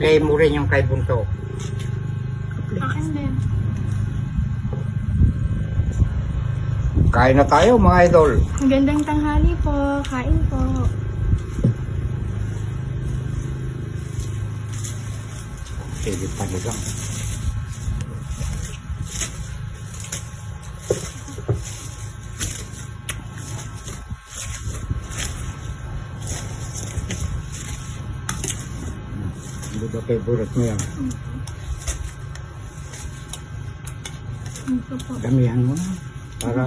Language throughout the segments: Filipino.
Play mo rin yung kay Bunso. Akin din. Kain na tayo mga idol. Magandang tanghali po. Kain po. Sige pa lang. Hindi ba favorite mo yan? Ito po. Damihan mo na. Para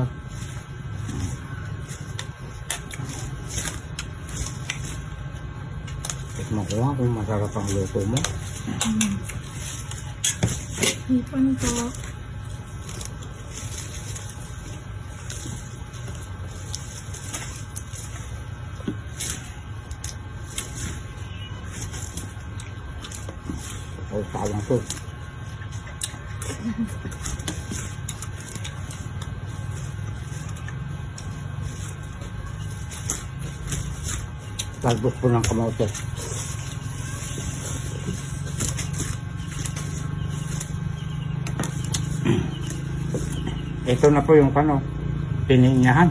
tikman ko nga kung masarap ang luto mo. Hipon po. O tawang to. Talbos po ng kamote. Ito na po yung pininyahan.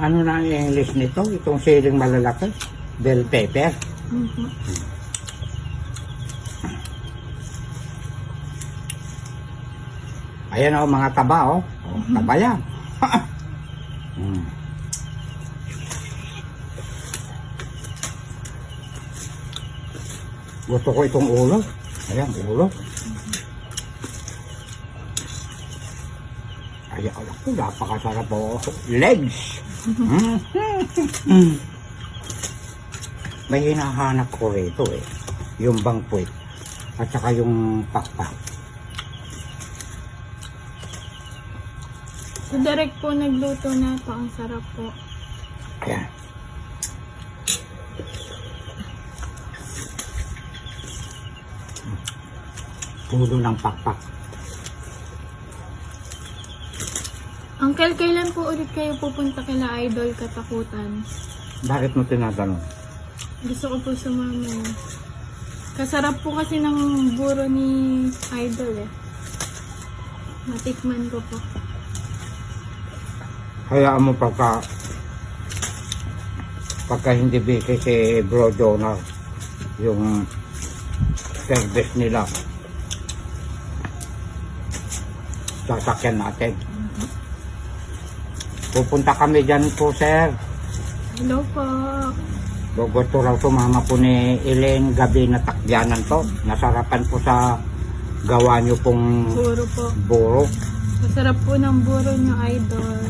Ano na ang English nito? Itong siling malalaki? Bell pepper. Ayan o, mga taba o. Taba yan. Gusto ko itong ulo. Ayan, ulo. Ay, alam ko, napakasarap po. Legs. May hinahanap ko rito eh. Yung bangpuit. At saka yung pakpak. So, direct po nagluto na ito. Ang sarap po. Ayan. Pulo ng pakpak. Uncle, kailan po ulit kayo pupunta kila Idol Katakutan? Bakit mo tinatanong? Gusto ko po sumama. Kasarap po kasi ng buro ni Idol eh. Matikman ko po. Hayaan mo pagka hindi busy si Bro Jonah yung service nila, sasakyan natin. Pupunta kami dyan po, sir. Hello po. Gusto raw sumama po ni Elaine, gabi na takyanan to. Nasarapan po sa gawa nyo pong Buro po. buro. Masarap po ng buro niyo, Idol.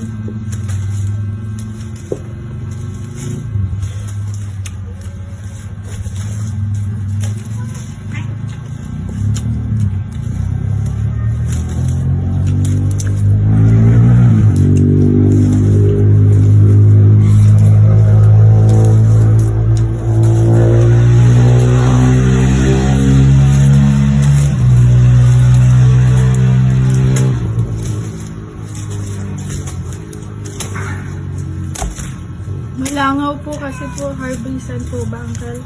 Malangaw po kasi po, harvestan po ba, Uncle?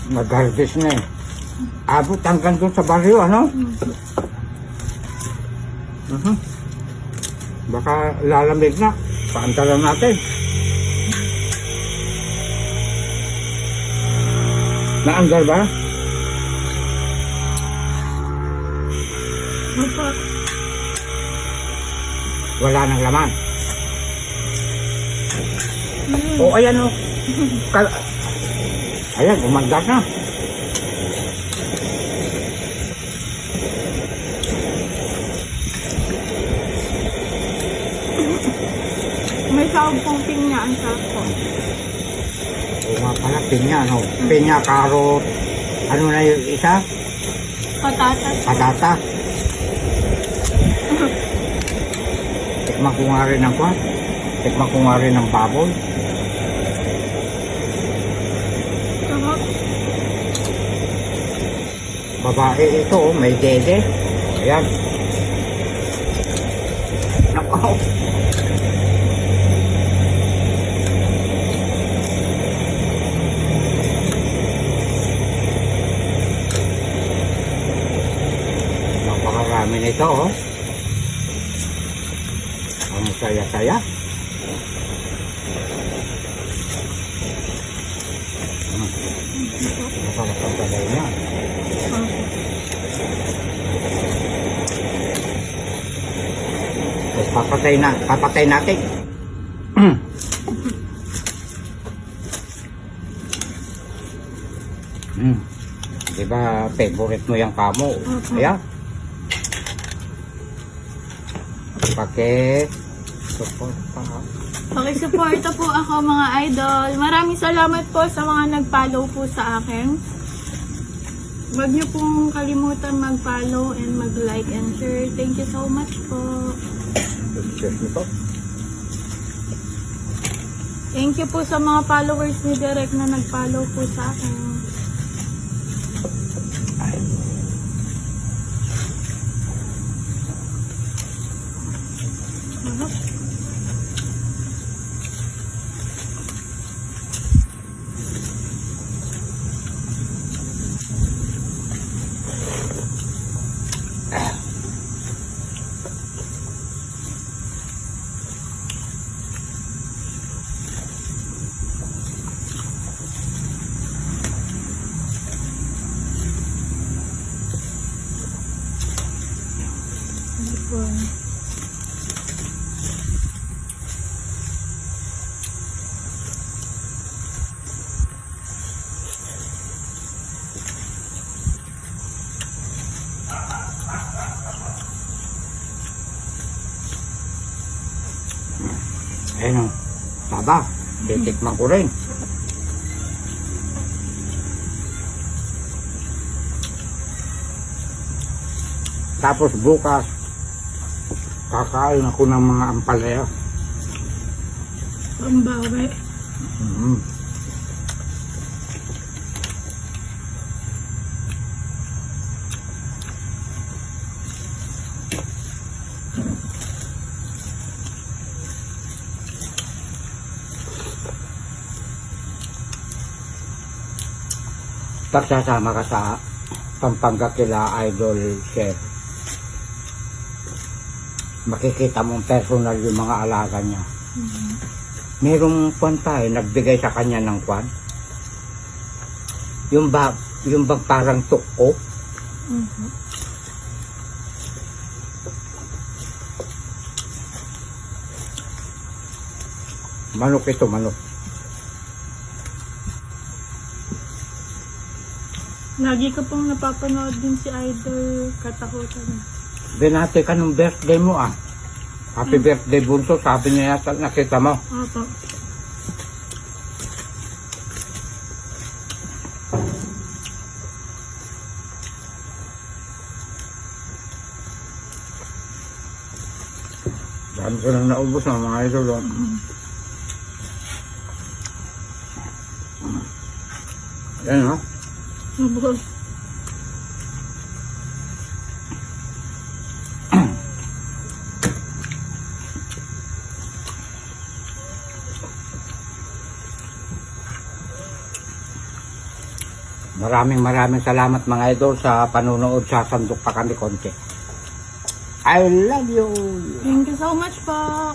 Nag-harvest na eh. Abot hanggang doon sa baryo, ano? Baka lalamig na. Paantalan natin. Naanggal ba? Opo. Wala nang laman. O ayan o. Ayan, umandar na. May sahog pong pinya ang sarap po. O nga pala, pinya, no? Pinya, karot. Ano na yung isa? Patatas. Patata. Tikman ko nga rin ng kwan. Tikman ko nga rin ng baboy. Sarap. Babae ito, oh, may dede. Ayan. Nako. dami nito, oh. Ang saya-saya. Masarap ang sabaw niya. Tapos papatay natin. Diba, favorite mo yung kamo? Ayan. Pakisuporta po ako mga idol. Maraming salamat po sa mga nag-follow po sa akin. Huwag niyo pong kalimutan mag-follow and mag-like and share. Thank you so much po. Thank you po sa mga followers ni Derek na nag-follow po sa akin. Ayun, taba. Titikman ko rin. Tapos bukas, kakain ako ng mga ampalaya. Pambawi. Pagsasama ka sa Pampanga kila Idol Chef, makikita mong personal yung mga alaga niya. Merong kwan tayo, nagbigay sa kanya ng kwan. Yung bang parang tuko. Manok ito, manok. Lagi ka pong napapanood din si Idol Katakutan. Binati ka nung birthday mo ah. Happy birthday bunso, sabi niya yata, nakita mo. Opo. Dami ko nang naubos ng mga idol. Yan ha. Opo. Maraming salamat mga idol sa panunood sa Sandok Pa Kami Konti. I love you. Thank you so much po.